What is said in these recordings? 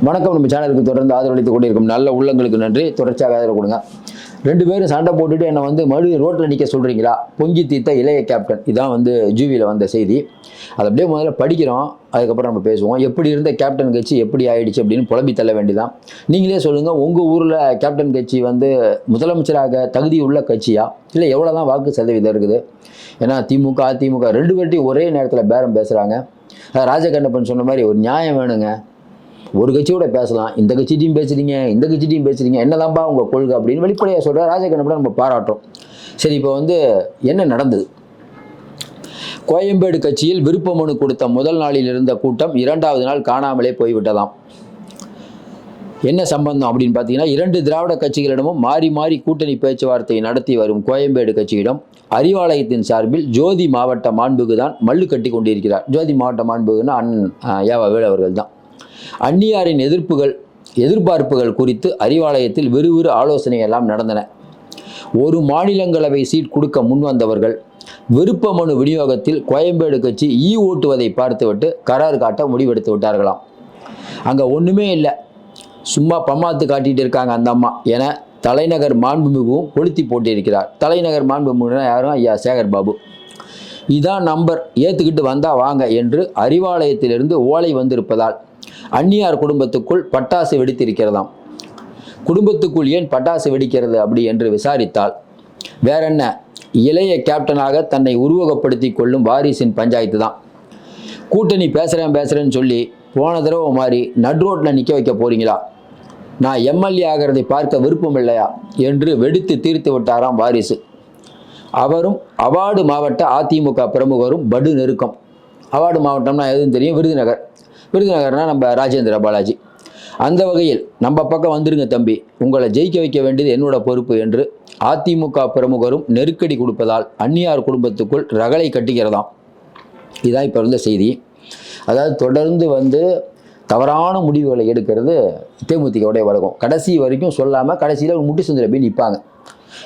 வணக்கம். நம்ம சேனலுக்கு தொடர்ந்து ஆதரவளித்துக் கொண்டிருக்கும் நல்ல உள்ளங்களுக்கு நன்றி. தொடர்ச்சியாக ஆதரவு கொடுங்க. 2 பேரும் சண்டை போட்டுட்டு என்னை மறுபடியும் ரோட்டில் நிற்க சொல்கிறீங்களா? பொங்கி தீர்த்த இளைய கேப்டன். இதான் ஜூவியில் வந்த செய்தி. அதை அப்படியே முதல்ல படிக்கிறோம், அதுக்கப்புறம் நம்ம பேசுவோம். எப்படி இருந்த கேப்டன் கட்சி எப்படி ஆயிடுச்சு அப்படின்னு புலம்பி தள்ள வேண்டியதான். நீங்களே சொல்லுங்கள், உங்கள் ஊரில் கேப்டன் கட்சி முதலமைச்சராக தகுதி உள்ள கட்சியா? இல்லை எவ்வளோ தான் வாக்கு சதவீதம் இருக்குது? ஏன்னா திமுக அதிமுக 2 பேர்ட்டையும் ஒரே நேரத்தில் பேரம் பேசுகிறாங்க. ராஜகண்ணப்பன் சொன்ன மாதிரி ஒரு நியாயம் வேணுங்க. ஒரு கட்சியோட பேசலாம், இந்த கட்சிட்டையும் பேசுறீங்க, இந்த கட்சிட்டையும் பேசுறீங்க, என்னதான்பா உங்கள் கொள்கை அப்படின்னு வெளிப்படையாக சொல்கிற ராஜகண்ணப்பனை நம்ம பாராட்டுறோம். சரி, இப்போ என்ன நடந்தது? கோயம்பேடு கட்சியில் விருப்ப மனு கொடுத்த முதல் நாளில் இருந்த கூட்டம் 2வது நாள் காணாமலே போய்விட்டதாம். என்ன சம்பந்தம் அப்படின்னு பார்த்தீங்கன்னா, 2 திராவிட கட்சிகளிடமும் மாறி மாறி கூட்டணி பேச்சுவார்த்தை நடத்தி வரும் கோயம்பேடு கட்சியிடம் அறிவாலயத்தின் சார்பில் ஜோதி மாவட்ட மாண்புக்கு தான் மல்லு கட்டி கொண்டிருக்கிறார். ஜோதி மாவட்ட மாண்புக்குன்னா ஏவா வேலு அவர்கள் தான். அந்நியாரின் எதிர்பார்ப்புகள் குறித்து அறிவாலயத்தில் விறுவிறு ஆலோசனை எல்லாம் நடந்தன. ஒரு மாநிலங்களவை சீட் கொடுக்க முன்வந்தவர்கள் விருப்ப மனு விநியோகத்தில் கோயம்பேடு கட்சி ஓட்டுவதை பார்த்துவிட்டு கரார் காட்ட முடிவெடுத்து விட்டார்களாம். அங்கே ஒன்றுமே இல்லை, சும்மா பம்மாத்து காட்டிகிட்டு இருக்காங்க அந்த அம்மா என தலைநகர் மாண்புமிகவும் கொளுத்தி போட்டிருக்கிறார். தலைநகர் மாண்புமிகுனா யாரும்? ஐயா சேகர் பாபு. இதான் நம்பர், ஏற்றுக்கிட்டு வந்தால் வாங்க என்று அறிவாலயத்திலிருந்து ஓலை வந்திருப்பதால் அந்நியார் குடும்பத்துக்குள் பட்டாசு வெடித்திருக்கிறதாம். குடும்பத்துக்குள் ஏன் பட்டாசு வெடிக்கிறது அப்படி என்று விசாரித்தால் வேற என்ன, இளைய கேப்டனாக தன்னை உருவகப்படுத்தி கொள்ளும் வாரிசின் பஞ்சாயத்து தான். கூட்டணி பேசுகிறேன்னு சொல்லி போன தடவை மாதிரி நட்ரோட்டில் நிற்க வைக்க போறீங்களா? நான் எம்எல்ஏ ஆகிறதை பார்க்க விருப்பம் இல்லையா என்று வெடித்து தீர்த்து விட்டாராம் வாரிசு. அவரும் அவார்டு மாவட்ட அதிமுக பிரமுகரும் படு நெருக்கம். அவார்டு மாவட்டம்னா எதுவும் தெரியும், விருதுநகர்னா நம்ம ராஜேந்திர பாலாஜி. அந்த வகையில் நம்ம பக்கம் வந்துருங்க தம்பி, உங்களை ஜெயிக்க வைக்க வேண்டியது என்னோட பொறுப்பு என்று அதிமுக பிரமுகரும் நெருக்கடி கொடுப்பதால் அந்நியார் குடும்பத்துக்குள் ரகளை கட்டிக்கிறதாம். இதுதான் இப்போ இருந்த செய்தி. அதாவது தொடர்ந்து தவறான முடிவுகளை எடுக்கிறது தேமுதிகவுடைய வழக்கம். கடைசி வரைக்கும் சொல்லாமல் கடைசியில் ஒரு முட்டி சுந்தர போய் நிற்பாங்க.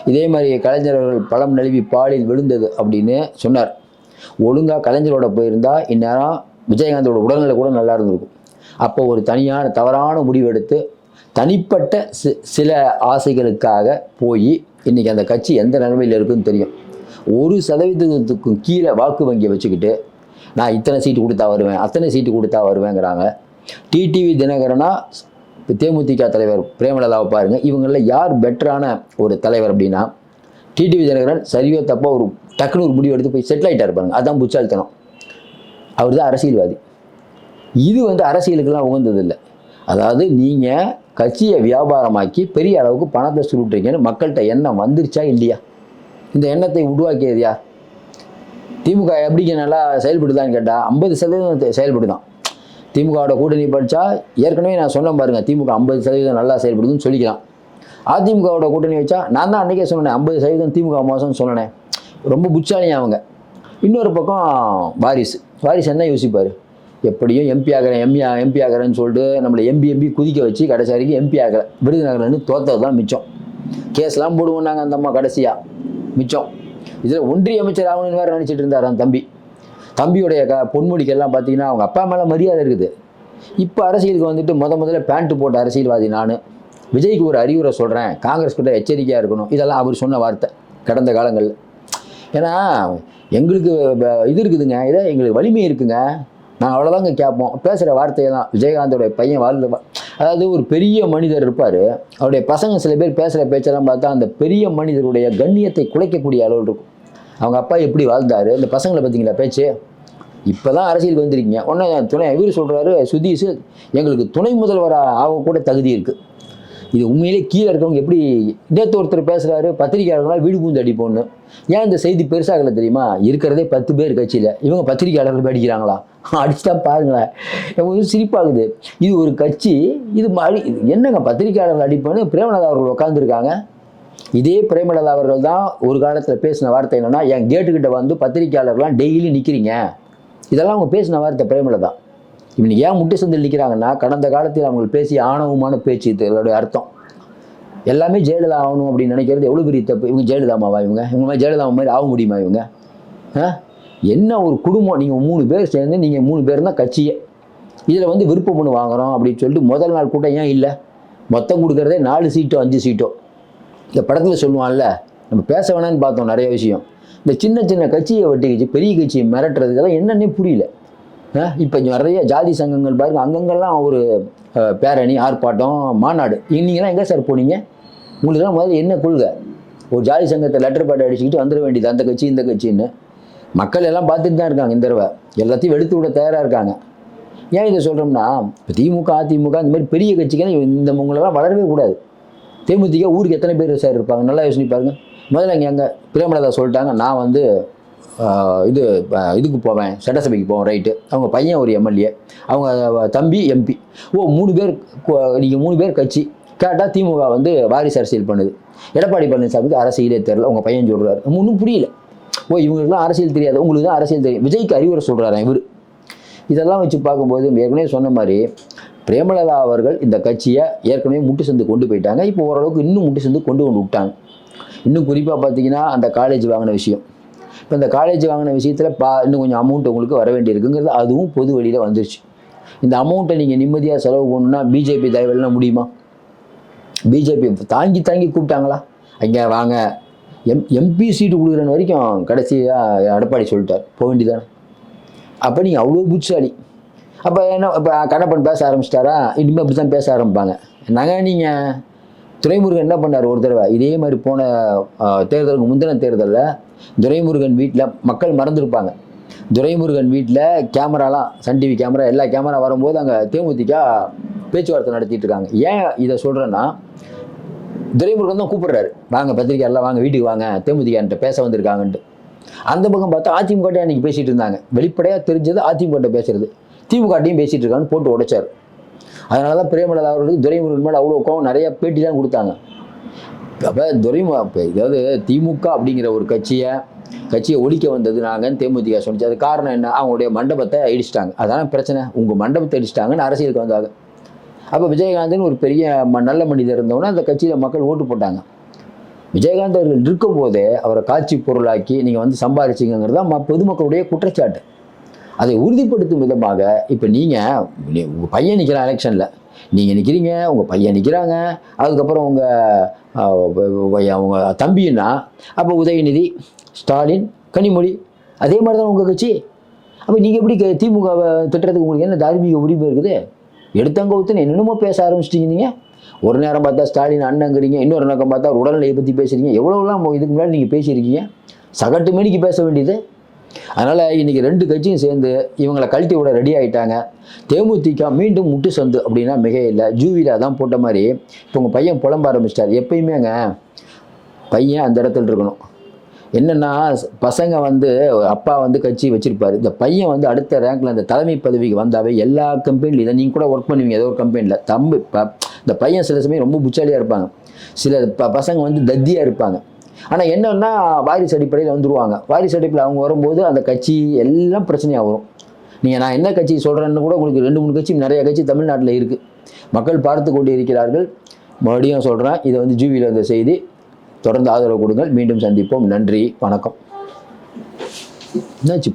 இதே மாதிரி கலைஞர்கள் பழம் நழுவி பாலில் விழுந்தது அப்படின்னு சொன்னார். ஒழுங்காக கலைஞரோட போயிருந்தால் இந்நேரம் விஜயகாந்தோட உடல்நிலை கூட நல்லா இருந்திருக்கும். அப்போ ஒரு தவறான முடிவெடுத்து தனிப்பட்ட சில ஆசைகளுக்காக போய் இன்றைக்கி அந்த கட்சி எந்த நிலைமையில் இருக்குதுன்னு தெரியும். 1% கீழே வாக்கு வங்கியை வச்சுக்கிட்டு நான் இத்தனை சீட்டு கொடுத்தா வருவேன், அத்தனை சீட்டு கொடுத்தா வருவேங்கிறாங்க. டிடிவி தினகரனா தேமுதிக தலைவர் பிரேமலதாவை பாருங்கள். இவங்களில் யார் பெட்டரான ஒரு தலைவர் அப்படின்னா, டிடிவி தினகரன் சரியோ தப்போ ஒரு டக்குன்னு ஒரு முடிவு எடுத்து போய் செட்டில் ஆகிட்டார் பாருங்க. அதுதான் புச்சாலித்தனம். அவர் தான் அரசியல்வாதி. இது அரசியலுக்கெல்லாம் உகந்ததில்லை. அதாவது நீங்கள் கட்சியை வியாபாரமாக்கி பெரிய அளவுக்கு பணத்தை சுருட்டுறீங்கன்னு மக்கள்கிட்ட எண்ணம் வந்துருச்சா இல்லையா? இந்த எண்ணத்தை உருவாக்கியது யார்? திமுக எப்படிங்க நல்லா செயல்படுதான்னு கேட்டால் 50% செயல்படுதான். திமுகவோட கூட்டணி படித்தா ஏற்கனவே நான் சொன்னேன் பாருங்கள், திமுக 50% நல்லா செயல்படுதுன்னு சொல்லிக்கலாம். அதிமுகவோட கூட்டணி வச்சா நான் தான் அன்றைக்கே சொன்னேன் 50% திமுக மோசம்னு சொன்னேன். ரொம்ப புச்சாலிங்க அவங்க. இன்னொரு பக்கம் வாரிசு என்ன யோசிப்பார்? எப்படியும் எம்பி ஆகிறேன்னு சொல்லிட்டு நம்மளை எம்பி குதிக்க வச்சு கடைசி வரைக்கும் எம்பி ஆகலை. விருதுநகர்லேருந்து தோத்தது தான் மிச்சம். கேஸ்லாம் போடுவோம் நாங்கள் அந்த அம்மா கடைசியாக மிச்சம். இதில் ஒன்றிய அமைச்சர் ஆகணும்னு வேறு நினச்சிட்டு இருந்தார் அந்த தம்பியுடைய பொன்முடிக்கெல்லாம் பார்த்தீங்கன்னா அவங்க அப்பா மேலே மரியாதை இருக்குது. இப்போ அரசியலுக்கு முதல்ல பேண்ட்டு போட்ட அரசியல்வாதி நான். விஜய்க்கு ஒரு அறிவுரை சொல்கிறேன், காங்கிரஸ் கிட்ட எச்சரிக்கையாக இருக்கணும். இதெல்லாம் அவர் சொன்ன வார்த்தை கடந்த காலங்களில். ஏன்னா எங்களுக்கு இது இருக்குதுங்க, எங்களுக்கு வலிமை இருக்குங்க, நாங்கள் அவ்வளோதாங்க கேட்போம். பேசுகிற வார்த்தையெல்லாம் விஜயகாந்தோடைய பையன் அதாவது ஒரு பெரிய மனிதர் இருப்பார், அவருடைய பசங்க சில பேர் பேசுகிற பேச்செல்லாம் பார்த்தா அந்த பெரிய மனிதருடைய கண்ணியத்தை குலைக்கக்கூடிய அளவு இருக்கும். அவங்க அப்பா எப்படி வாழ்ந்தார், இந்த பசங்களை பார்த்தீங்களா பேச்சு? இப்போ தான் அரசியலுக்கு வந்திருக்கீங்க. உடனே இவர் சொல்கிறாரு, சுதீஷ் எங்களுக்கு துணை முதல்வராக ஆக கூட தகுதி இருக்குது. இது உண்மையிலே கீழே இருக்கவங்க எப்படி நேற்று ஒருத்தர் பேசுகிறாரு, பத்திரிகையாளர்களால் வீடு பூந்து அடிப்போன்னு. ஏன் இந்த செய்தி பெருசாகலை தெரியுமா? இருக்கிறதே 10 பேர் கட்சியில், இவங்க பத்திரிகையாளர்கள் அடிக்கிறாங்களா? அடிச்சுட்டா பாருங்களேன், எனக்கு சிரிப்பாகுது. இது ஒரு கட்சி, இது மாதிரி என்னங்க பத்திரிகையாளர்கள் அடிப்போன்னு பிரேமலதா அவர்கள் உட்காந்துருக்காங்க. இதே பிரேமலதா அவர்கள் தான் ஒரு காலத்தில் பேசின வார்த்தை என்னென்னா, என் கேட்டுக்கிட்ட பத்திரிகையாளர்கள்லாம் டெய்லி நிற்கிறீங்க. இதெல்லாம் அவங்க பேசின வார்த்தை பிரேமலதா. இவங்க ஏன் முட்டி சந்தில் நிற்கிறாங்கன்னா, கடந்த காலத்தில் அவங்க பேசிய ஆணவமான பேச்சு. இதோடைய அர்த்தம் எல்லாமே ஜெயலலிதா ஆகணும் அப்படின்னு நினைக்கிறது எவ்வளோ பெரிய தப்பு. இவங்க ஜெயலலிதாமாவா? இவங்க மாதிரி ஜெயலலிதா மாதிரி ஆக முடியுமா இவங்க? என்ன ஒரு குடும்பம், நீங்கள் 3 பேர் சேர்ந்து, நீங்கள் 3 பேர் தான் கட்சியே. இதில் வந்து விருப்ப மனு வாங்குகிறோம் அப்படின்னு சொல்லிட்டு முதல் நாள் கூட்டம் ஏன் இல்லை? மொத்தம் கொடுக்குறதே 4 சீட்டோ 5 சீட்டோ. இந்த படத்தில் சொல்லுவான்ல, நம்ம பேச வேணான்னு பார்த்தோம் நிறைய விஷயம். இந்த சின்ன சின்ன கட்சியை வட்டிக்கிச்சு பெரிய கட்சியை மிரட்டுறது இதெல்லாம் என்னன்னே புரியல. இப்போ நிறைய ஜாதி சங்கங்கள் பாருங்க, அங்கங்கெல்லாம் ஒரு பேரணி, ஆர்ப்பாட்டம், மாநாடு. நீங்களாம் எங்கே சார் போனீங்க? உங்களுக்குலாம் முதல்ல என்ன கொள்கை? ஒரு ஜாதி சங்கத்தை லெட்டர் பேட் அடிச்சுக்கிட்டு வந்துட வேண்டியது, அந்த கட்சி இந்த கட்சின்னு. மக்கள் எல்லாம் பார்த்துட்டு தான் இருக்காங்க. இந்த தடவை எல்லாத்தையும் வெளுத்து விட தயாராக இருக்காங்க. ஏன் இதை சொல்கிறோம்னா, இப்போ திமுக அதிமுக இந்த மாதிரி பெரிய கட்சிக்கு இந்த உங்களெல்லாம் வளரவே கூடாது. தேமுதிக ஊருக்கு எத்தனை பேர் சார் இருப்பாங்க? நல்லா யோசனை பாருங்கள். முதல்ல எங்கள் பிரேமலதா சொல்லிட்டாங்க, நான் வந்து இதுக்கு போவேன், சட்டசபைக்கு போவேன். ரைட்டு. அவங்க பையன் ஒரு எம்எல்ஏ, அவங்க தம்பி எம்பி. 3 பேர். நீங்கள் 3 பேர் கட்சி கேட்டால் திமுக வந்து வாரிசு அரசியல் பண்ணுது. எடப்பாடி பழனிசாமிக்கு அரசியலே தெரியல, உங்கள் பையன் சொல்கிறாரு. ஒன்றும் புரியல. இவங்களுக்குலாம் அரசியல் தெரியாது, உங்களுக்கு தான் அரசியல் தெரியும். விஜய்க்கு அறிவுரை சொல்கிறாரு இவர். இதெல்லாம் வச்சு பார்க்கும்போது ஏற்கனவே சொன்ன மாதிரி பிரேமலதா அவர்கள் இந்த கட்சியை ஏற்கனவே முட்டு சந்து கொண்டு போயிட்டாங்க. இப்போ ஓரளவுக்கு இன்னும் முட்டு சந்து கொண்டு விட்டாங்க. இன்னும் குறிப்பாக பார்த்தீங்கன்னா அந்த காலேஜ் வாங்கின விஷயம். இப்போ இந்த காலேஜ் வாங்கின விஷயத்தில் இன்னும் கொஞ்சம் அமௌண்ட் உங்களுக்கு வர வேண்டியிருக்குங்கிறது அதுவும் பொது வழியில் வந்துருச்சு. இந்த அமௌண்ட்டை நீங்கள் நிம்மதியாக செலவு பண்ணணும்னா பிஜேபி தயவுலாம் முடியுமா? பிஜேபி தாங்கி கூப்பிட்டாங்களா? அங்கே வாங்க எம்பி சீட்டு கொடுக்குறன்னு வரைக்கும் கடைசியாக எடப்பாடி சொல்லிட்டார், போக வேண்டியதானே. அப்போ நீங்கள் அவ்வளோ புட்சாலி. அப்போ என்ன, இப்போ கண்ணப்பன் பேச ஆரம்பிச்சிட்டாரா? இனிமேல் அப்படி தான் பேச ஆரம்பிப்பாங்க. நீங்கள் துரைமுருகன் என்ன பண்ணார் ஒரு தடவை? இதே மாதிரி போன தேர்தலுக்கு முந்தின தேர்தலில் துரைமுருகன் வீட்டில் மக்கள் மறந்துருப்பாங்க. துரைமுருகன் வீட்டில் கேமராலாம், சன் டிவி கேமரா, எல்லா கேமரா வரும்போது அங்கே தேமுதிக பேச்சுவார்த்தை நடத்திட்டு இருக்காங்க. ஏன் இதை சொல்கிறேன்னா, துரைமுருகன் தான் கூப்பிடுறாரு, வாங்க பத்திரிக்கை எல்லாம் வாங்க, வீட்டுக்கு வாங்க, தேமுதிகன்ட்ட பேச வந்திருக்காங்கன்ட்டு. அந்த பக்கம் பார்த்தா அதிமுக அன்றைக்கி பேசிகிட்டு இருந்தாங்க. வெளிப்படையாக தெரிஞ்சது அதிமுக பேசுறது, திமுகட்டையும் பேசிகிட்டு இருக்கான்னு போட்டு உடைச்சார். அதனால தான் பிரேமலதா அவர்களுக்கு துரைமுருகன் மேலே அவ்வளோ கோவம், நிறைய பேட்டி தான் கொடுத்தாங்க. அப்போ இதாவது திமுக அப்படிங்கிற ஒரு கட்சியை ஒழிக்க வந்தது நாங்கன்னு தேமுதிக சொன்னிச்சு. அது காரணம் என்ன? அவங்களுடைய மண்டபத்தை இடிச்சிட்டாங்க. அதான பிரச்சனை. உங்கள் மண்டபத்தை இடிச்சிட்டாங்கன்னு அரசியலுக்கு வந்தாங்க. அப்போ விஜயகாந்தன் ஒரு பெரிய நல்ல மனிதர் இருந்தவொன்னே அந்த கட்சியில் மக்கள் ஓட்டு போட்டாங்க. விஜயகாந்த் அவர்கள் இருக்கும் போதே அவரை காட்சி பொருளாக்கி நீங்கள் வந்து சம்பாதிச்சிங்கிறது தான் பொதுமக்களுடைய குற்றச்சாட்டு. அதை உறுதிப்படுத்தும் விதமாக இப்போ நீங்கள் உங்கள் பையன் நிற்கிறான் எலெக்ஷனில், நீங்கள் நிற்கிறீங்க, உங்கள் பையன் நிற்கிறாங்க, அதுக்கப்புறம் அவங்க தம்பின்னா அப்போ உதயநிதி, ஸ்டாலின், கனிமொழி, அதே மாதிரி தான் உங்கள் கட்சி. அப்போ நீங்கள் எப்படி திமுகவை திட்டுறதுக்கு உங்களுக்கு என்ன தார்மீக உரிமை இருக்குது? எடுத்தங்க ஊற்றுன்னு என்னென்னமோ பேச ஆரம்பிச்சிட்டிங்க. நீங்கள் ஒரு நேரம் பார்த்தா ஸ்டாலின் அண்ணங்கிறீங்க, இன்னொரு நேரம் பார்த்தா உடல்நிலையை பற்றி பேசுகிறீங்க. எவ்வளோலாம் இதுக்கு முன்னாடி நீங்கள் பேசியிருக்கீங்க? சகட்டு மணிக்கு பேச வேண்டியது. அதனால் இன்றைக்கி 2 கட்சியும் சேர்ந்து இவங்களை கழட்டி விட ரெடி ஆகிட்டாங்க. தேமுதிக மீண்டும் முட்டு சந்து அப்படின்னா மிக இல்லை. ஜூவியில் தான் போட்ட மாதிரி இப்போ உங்கள் பையன் புலம்ப ஆரம்பிச்சிட்டார். எப்பயுமேங்க பையன் அந்த இடத்துல இருக்கணும். என்னென்னா, பசங்க வந்து அப்பா வந்து கட்சி வச்சுருப்பார், இந்த பையன் வந்து அடுத்த ரேங்கில் அந்த தலைமை பதவிக்கு வந்தாவே எல்லா கம்பெனிலையும் இதை நீங்கள் கூட ஒர்க் பண்ணுவீங்க ஏதோ ஒரு கம்பெனியில். இந்த பையன் சில சமயம் ரொம்ப புச்சாலியாக இருப்பாங்க, சில பசங்க வந்து தத்தியாக இருப்பாங்க. ஆனால் என்னன்னா வாரிசு அடிப்படையில் வந்துடுவாங்க. வாரிசு அடிப்படையில் அவங்க வரும்போது அந்த கட்சி எல்லாம் பிரச்சனையாக வரும். நான் என்ன கட்சி சொல்கிறேன்னு கூட உங்களுக்கு 2-3 கட்சி, நிறைய கட்சி தமிழ்நாட்டில் இருக்குது. மக்கள் பார்த்து கொண்டு இருக்கிறார்கள். மறுபடியும் சொல்கிறேன், இது வந்து ஜூவியில் வந்த செய்தி. தொடர்ந்து ஆதரவு கொடுங்கள். மீண்டும் சந்திப்போம். நன்றி, வணக்கம். என்னாச்சு?